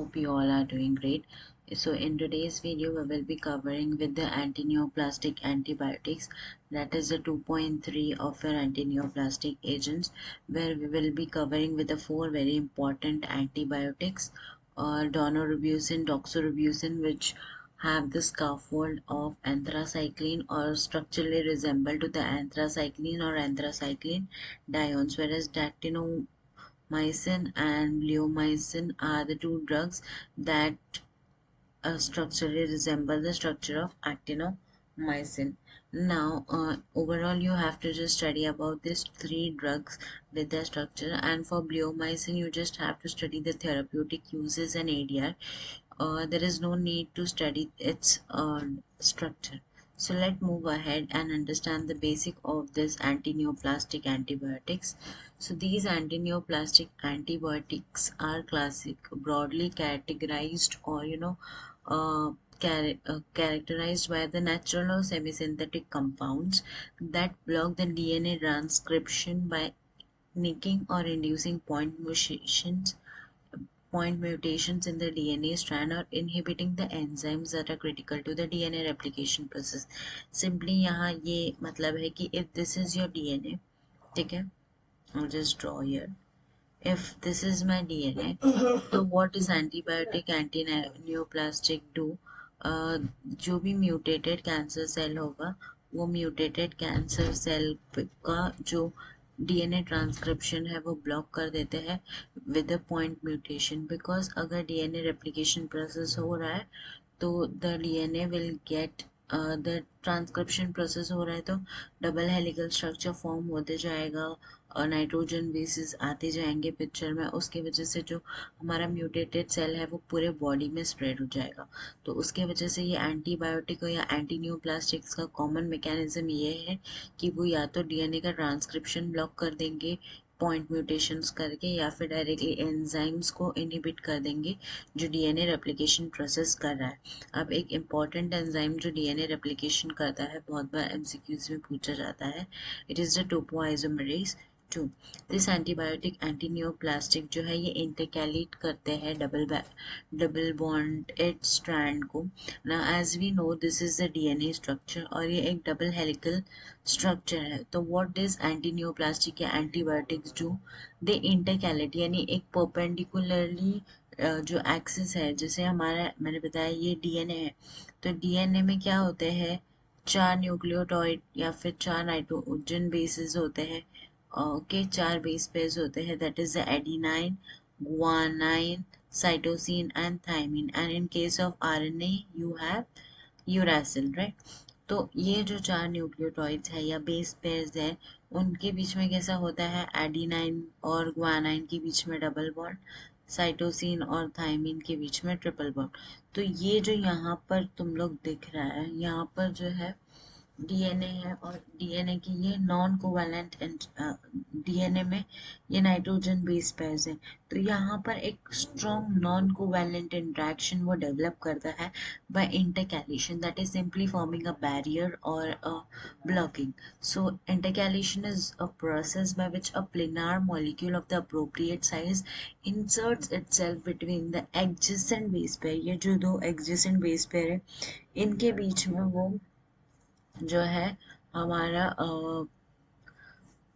hope you all are doing great. So in today's video we will be covering with the antineoplastic antibiotics, that is the 2.3 of your antineoplastic agents, where we will be covering with the four very important antibiotics, daunorubicin, doxorubicin, which have the scaffold of anthracycline or structurally resemble to the anthracycline or anthracycline diones, whereas dactinomycin and bleomycin are the two drugs that structurally resemble the structure of actinomycin. Now, overall, you have to just study about these three drugs with their structure, and for bleomycin, you just have to study the therapeutic uses and ADR. There is no need to study its structure. So let's move ahead and understand the basic of this antineoplastic antibiotics. So these antineoplastic antibiotics are broadly categorized, or uh, characterized by the natural or semi-synthetic compounds that block the DNA transcription by nicking or inducing point mutations in the DNA strand or inhibiting the enzymes that are critical to the DNA replication process. Simply यहाँ ये मतलब है कि if this is your DNA, ठीक है, I'll just draw here. If this is my DNA, so what is antibiotic anti-neoplastic do? जो भी mutated cancer cell होगा, वो म्यूटेटेड कैंसर सेल का जो डीएनए ट्रांसक्रिप्शन है वो ब्लॉक कर देते हैं with a point mutation, because अगर डीएनए रेप्लिकेशन प्रोसेस हो रहा है तो the DNA will get the transcription process हो रहा है तो डबल हेलिकल स्ट्रक्चर फॉर्म होते जाएगा और नाइट्रोजन बेसिस आते जाएंगे पिक्चर में, उसकी वजह से जो हमारा म्यूटेटेड सेल है वो पूरे बॉडी में स्प्रेड हो जाएगा। तो उसके वजह से ये एंटीबायोटिक या एंटीन्यूप्लास्टिक्स का कॉमन मैकेनिज्म ये है कि वो या तो डीएनए का ट्रांसक्रिप्शन ब्लॉक कर देंगे पॉइंट म्यूटेशंस करके, या फिर डायरेक्टली एंजाइम्स को इनहिबिट कर देंगे जो डीएनए रेप्लिकेशन प्रोसेस कर रहा है। अब एक इम्पॉर्टेंट एंजाइम जो डीएनए रेप्लिकेशन करता है, बहुत बार एमसीक्यूज में पूछा जाता है, it is the topoisomerase 2। This antibiotic antineoplastic जो है ये इंटरकैलेट करते हैं डबल बॉन्डेड स्ट्रैंड को। ना as we know this is the DNA structure और ये एक डबल हेलिकल स्ट्रक्चर है। तो व्हाट इज एंटीनियोप्लास्टिक या एंटीबायोटिक्स जो दे इंटरकैलेट, यानी एक परपेंडिकुलरली जो एक्सिस है, जैसे हमारा मैंने बताया ये डीएनए है, तो डीएनए में क्या होते हैं, चार न्यूक्लियोटाइड या फिर चार नाइट्रोजन बेसिस होते हैं। ओके, चार बेस पेयर्स होते हैं, that is the adenine, guanine, cytosine and thymine, and in case of RNA you have uracil, right. तो ये जो चार न्यूक्लियोटाइड्स है या बेस पेयर्स है, उनके बीच में कैसा होता है, एडेनाइन और गुआनाइन के बीच में डबल बॉन्ड, साइटोसिन और थायमिन के बीच में ट्रिपल बॉन्ड। तो ये जो यहाँ पर तुम लोग दिख रहा है, यहाँ पर जो है डीएनए है और डीएनए की ये नॉन कोवैलेंट डीएनए में ये नाइट्रोजन बेस पेयर्स है, तो यहाँ पर एक स्ट्रॉन्ग नॉन कोवैलेंट इंटरेक्शन वो डेवलप करता है by intercalation, that is simply forming a barrier और a blocking. So intercalation is a process by which a planar molecule of the appropriate size inserts itself between the adjacent base pair, ये जो दो adjacent base pair है इनके बीच में वो जो है हमारा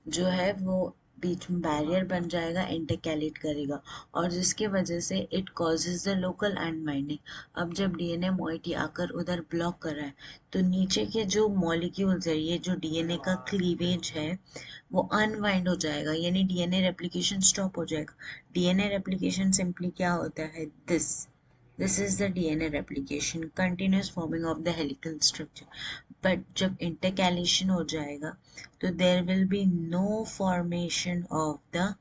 जो है वो बीच में बैरियर बन जाएगा, इंटरकैलेट करेगा, और जिसके वजह से इट कॉजेज द लोकल अनबाइंडिंग। अब जब डीएनए मॉइटी आकर उधर ब्लॉक कर रहा है तो नीचे के जो मॉलिक्यूल्स है, ये जो डीएनए का क्लीवेज है वो अनवाइंड हो जाएगा, यानी डीएनए रेप्लिकेशन स्टॉप हो जाएगा। डीएनए रेप्लिकेशन सिंपली क्या होता है, this is the DNA replication, continuous forming of the helical structure. But जब इंटरकैलेशन हो जाएगा तो there will be no formation of the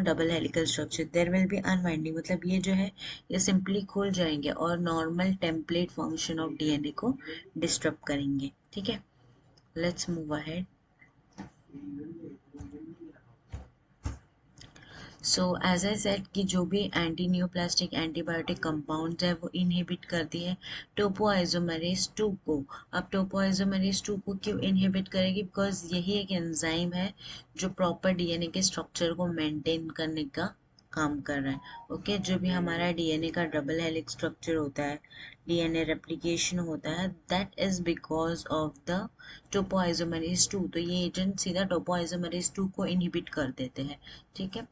double helical structure, there will be unwinding, मतलब ये जो है ये सिंपली खुल जाएंगे और normal template function of DNA को डिस्टर्ब करेंगे। ठीक है, let's move ahead. So as I said कि जो भी एंटी न्यूप्लास्टिक एंटीबायोटिक कंपाउंड्स है वो इनहिबिट करती है टोपोआइसोमेरेज 2 को। अब टोपोआइसोमेरेज 2 को क्यों इनहिबिट करेगी, बिकॉज यही एक एंजाइम है जो प्रॉपर डीएनए के स्ट्रक्चर को मेंटेन करने का काम कर रहा है। ओके, जो भी हमारा डीएनए का डबल हेलिक्स स्ट्रक्चर होता है, डीएनए रेप्लिकेशन होता है, that is because of the topoisomerase 2। तो ये एजेंट सीधा टोपोआइसोमेरेज 2 को इनहिबिट कर देते हैं। ठीक है,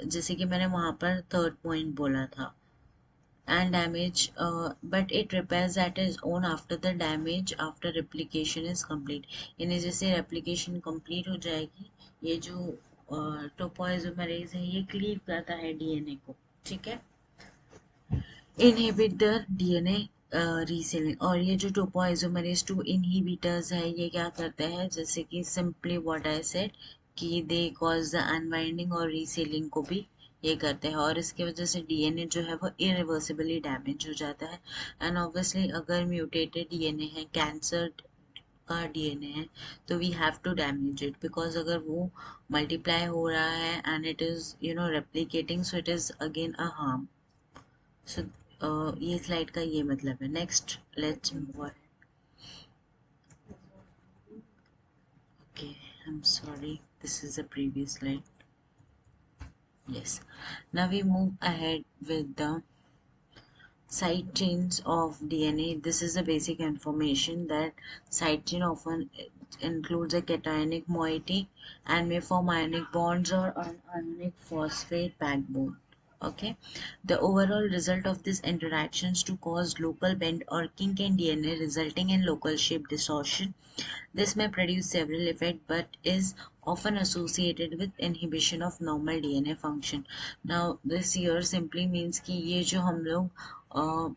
जैसे कि मैंने वहां पर थर्ड पॉइंट बोला था, and damage, but it repairs at its own after the damage after replication is complete। यानी जैसे replication complete हो जाएगी, ये जो टोपोइसोमरेज है ये क्लीव करता है डीएनए को। ठीक है, इनहिबिट द डीएनए रीसेलिंग। और ये जो टोपोइसोमरेज 2 इनहिबिटर्स है ये क्या करते हैं, जैसे कि सिंपली व्हाट आई सेड कि दे कॉज द अनवाइंडिंग और रीसेलिंग को भी ये करते हैं, और इसकी वजह से डीएनए जो है वो इरिवर्सिबली डैमेज हो जाता है। एंड ऑब्वियसली अगर म्यूटेटेड डीएनए है, कैंसर का डीएनए है, तो we have to damage it, because अगर वो मल्टीप्लाई हो रहा है and it is replicating, so it is again a harm. So ये स्लाइड का ये मतलब है। Next let's move on. Okay, I'm sorry, this is the previous slide. Yes, now we move ahead with the side chains of DNA. This is the basic information that side chain often includes a cationic moiety and may form ionic bonds or an ionic phosphate backbone. Okay, the overall result of these interactions to cause local bend or kink in DNA, resulting in local shape distortion. This may produce several effects but is often associated with inhibition of normal DNA function. Now this here simply means कि ये जो हम लोग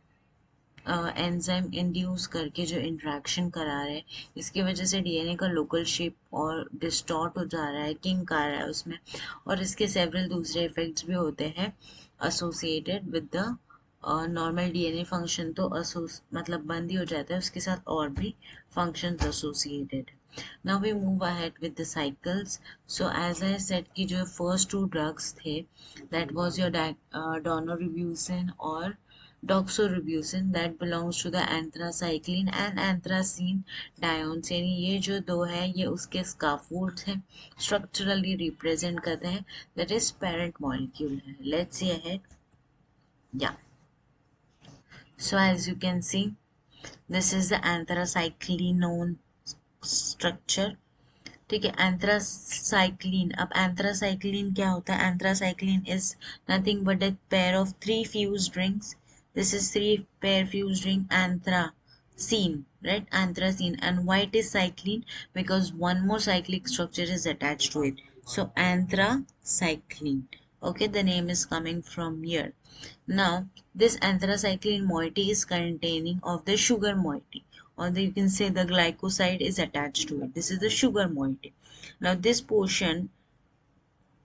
enzyme induce करके जो interaction करा रहे हैं, इसकी वजह से डीएनए का लोकल शेप और डिस्टॉर्ट हो जा रहा है, किंक आ रहा है उसमें, और इसके सेवरल दूसरे इफेक्ट्स भी होते हैं associated with the normal DNA function. तो मतलब बंद ही हो जाता है, उसके साथ और भी functions associated. Now we move ahead with the cycles. So as I said कि जो first two drugs थे, that was your daunorubicin और doxorubicin, that belongs to the anthracycline and anthracene diones। यानी ये जो दो है ये उसके scaffolds हैं, structurally represent करते हैं, that is parent molecule है। Let's see ahead. Yeah, so as you can see, this is the anthracyclinone structure। ठीक है, एंथ्रासाइक्लिन। अब एंथ्रासाइक्लिन क्या होता है, anthracycline is nothing but a pair of three fused rings. This is three pair fused ring anthracene, right? Anthracene. And why it is cycline? Because one more cyclic structure is attached to it, so anthracycline. Okay, the name is coming from here. Now this anthracycline moiety is containing of the sugar moiety, or you can say the glycoside is attached to it. This is the sugar moiety. Now this portion,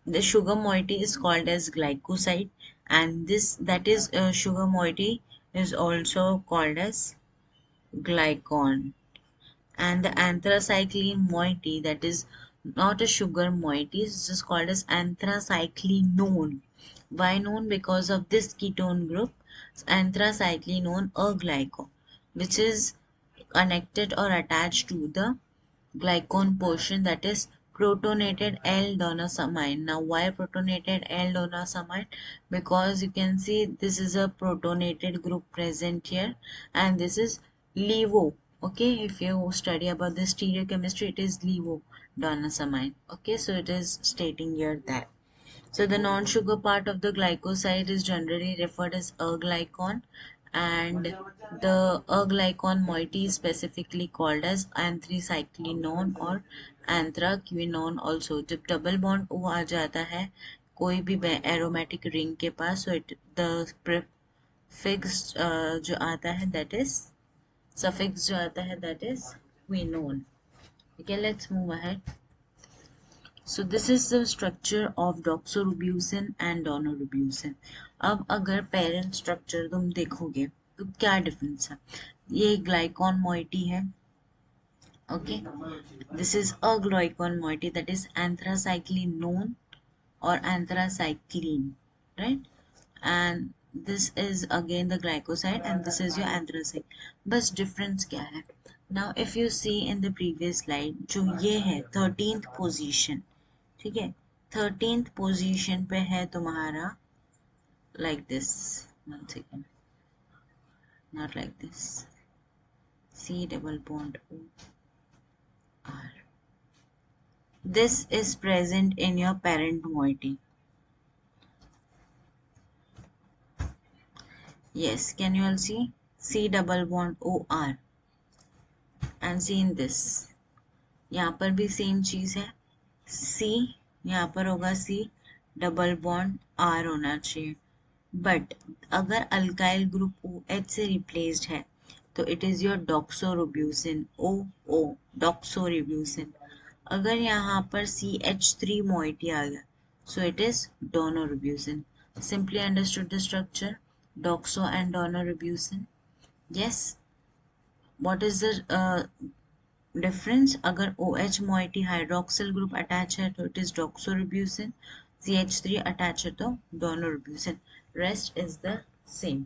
the sugar moiety is called as glycoside, and this that is sugar moiety is also called as glycon. And the anthracycline moiety, that is not a sugar moiety, is just called as anthracyclinone. Why known? Because of this ketone group, anthracyclinone or glycol, which is connected or attached to the glycone portion, that is protonated L-donasamine. Now why protonated L-donasamine? Because you can see this is a protonated group present here, and this is levo. Okay, if you study about the stereochemistry, it is levo-donasamine. Okay, so it is stating here that. So the non-sugar part of the glycoside is generally referred as aglycon, and the aglycon moiety is specifically called as anthracyclinone or anthraquinone also। जब double bond वो आ जाता है कोई भी aromatic ring के पास, so it the prefix जो आता है that is suffix जो आता है that is quinone। Okay, let's move ahead. So this is the structure of doxorubicin and daunorubicin। अब अगर पेरेंट स्ट्रक्चर तुम देखोगे तो क्या डिफरेंस है, ये ग्लाइकॉन मोइटी है। Okay, this is a glycone moiety, that is anthracyclinone or anthracycline, right? And this is again the glycoside and this is your anthracite। बस डिफरेंस क्या है? Now if you see in the previous slide, जो ये है 13th position, ठीक है, 13th position पे है तुम्हारा like this. One second, not like this. C double bond O R. This is present in your parent moiety. Yes, can you all see? C double bond O R and see in this. यहाँ पर भी same चीज है. C यहाँ पर होगा C double bond R होना चाहिए. बट अगर अल्काइल ग्रुप OH से रिप्लेस्ड है तो इट इज योर डॉक्सोरिब्यूसिन O डॉक्सोरिब्यूसिन. अगर यहाँ पर CH3 मोइटी आ गया so it is donoribusine. Simply understood the structure, doxo and donoribusine. Yes, what is the difference? अगर OH moiety hydroxyl group attach है तो it is doxorubicin, CH3 attach है तो daunorubicin. Rest is the same.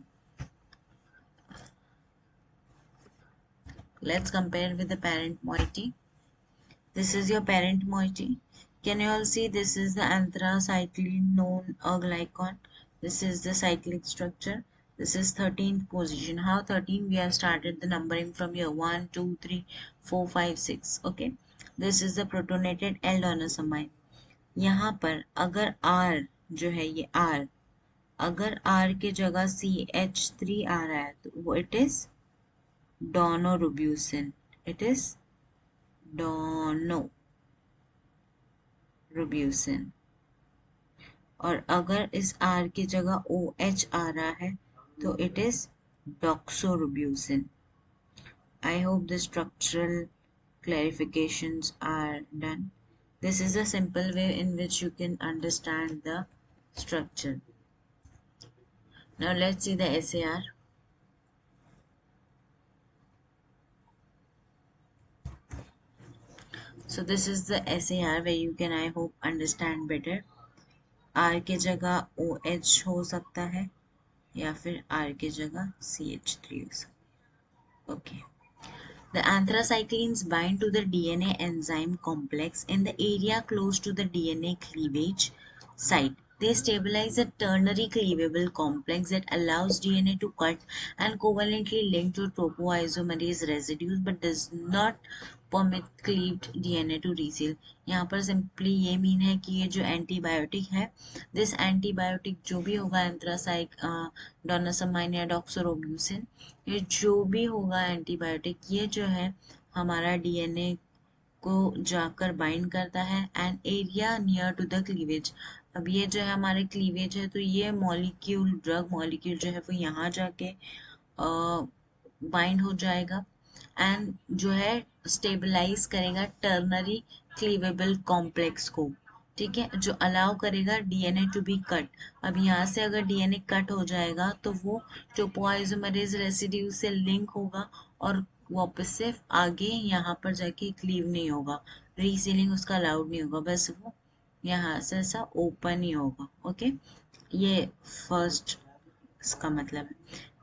Let's compare with the parent moiety. This is your parent moiety. Can you all see this is the anthracycline known a glycon. This is the cyclic structure. This is 13th position. How 13? We have started the numbering from here. 1, 2, 3, 4, 5, 6. Okay. This is the protonated L-donosamine. यहाँ पर अगर R जो है ये R, अगर R के जगह CH3 आ रहा है तो वो it is donoribusine. It is donoribusine. और अगर इस R की जगह OH आ रहा है तो it is doxorubicin. I hope the structural clarifications are done. This is a simple way in which you can understand the structure. Now let's see the SAR. So this is the SAR where you can, I hope, understand better. R के जगह OH हो सकता है या फिर R के जगह CH3 हो सकता है. Okay. The anthracyclines bind to the DNA enzyme complex in the area close to the DNA cleavage site. They stabilize a ternary cleavable complex that allows DNA to cut and covalently link to topoisomerase residues but does not permit cleaved DNA to reseal. यहाँ पर simply ये mean है कि ये जो antibiotic है, this antibiotic जो भी होगा एंथ्रासाइक डोनासमाइन या डॉक्सोरोब्यूसिन, ये जो भी होगा एंटीबायोटिक, ये जो है हमारा डीएनए को जाकर बाइंड करता है and area near to the cleavage. अब ये जो है हमारे क्लीवेज है तो ये मॉलिक्यूल, ड्रग मॉलिक्यूल जो है वो यहाँ जाके बाइंड हो जाएगा एंड जो है स्टेबलाइज करेगा टर्नरी क्लीवेबल कॉम्प्लेक्स को. ठीक है, जो अलाउ करेगा डीएनए टू बी कट. अब यहाँ से अगर डीएनए कट हो जाएगा तो वो टोपोइसोमरेज रेसिड्यू से लिंक होगा और वापस से आगे यहाँ पर जाके क्लीव नहीं होगा, रीसीलिंग उसका अलाउड नहीं होगा, बस वो यहाँ से ऐसा ओपन ही होगा. ओके, ये फर्स्ट इसका मतलब है.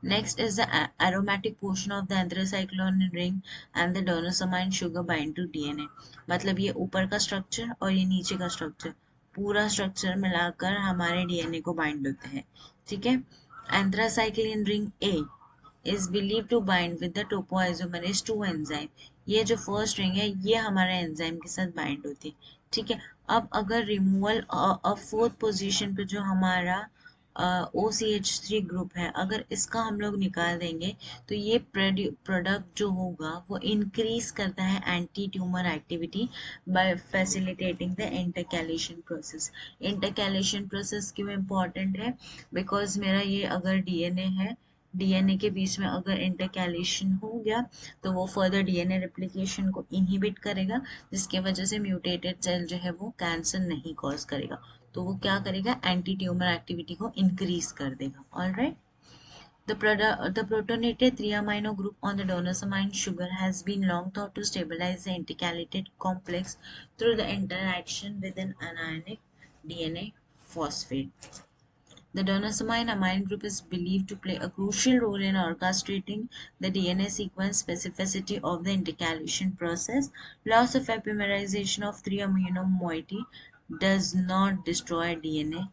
Next is the aromatic portion of the anthracycline ring and the donosamine sugar bind to DNA. मतलब ये ऊपर का स्ट्रक्चर और ये नीचे का स्ट्रक्चर, पूरा स्ट्रक्चर मिलाकर हमारे डीएनए को बाइंड होते हैं. ठीक है. Anthracycline ring A is believed to bind with the topoisomerase 2 enzyme. ये जो फर्स्ट रिंग है ये हमारे एंजाइम के साथ बाइंड होती है. ठीक है. अब अगर रिमूवल फोर्थ पोजीशन पे जो हमारा OCH3 ग्रुप है, अगर इसका हम लोग निकाल देंगे तो ये प्रोडक्ट जो होगा वो इंक्रीज करता है anti tumour activity by facilitating the intercalation process. Intercalation process क्यों इम्पॉर्टेंट है? बिकॉज मेरा ये अगर डीएनए है, डीएनए के बीच में अगर इंटरकैलेशन हो गया तो वो फर्दर डीएनए रेप्लिकेशन को इनहिबिट करेगा, जिसके वजह से म्यूटेटेड सेल जो है वो कैंसर नहीं कॉज करेगा, तो वो क्या करेगा, एंटी ट्यूमर एक्टिविटी को इंक्रीज कर देगा. Alright. The protonated 3-amino group on the donosamine sugar has been long thought to stabilize the intercalated complex through the interaction with an anionic DNA phosphate. The donosamine amine group is believed to play a crucial role in orchestrating the DNA sequence specificity of the intercalation process. Loss of epimerization of 3-amino moiety does not destroy DNA,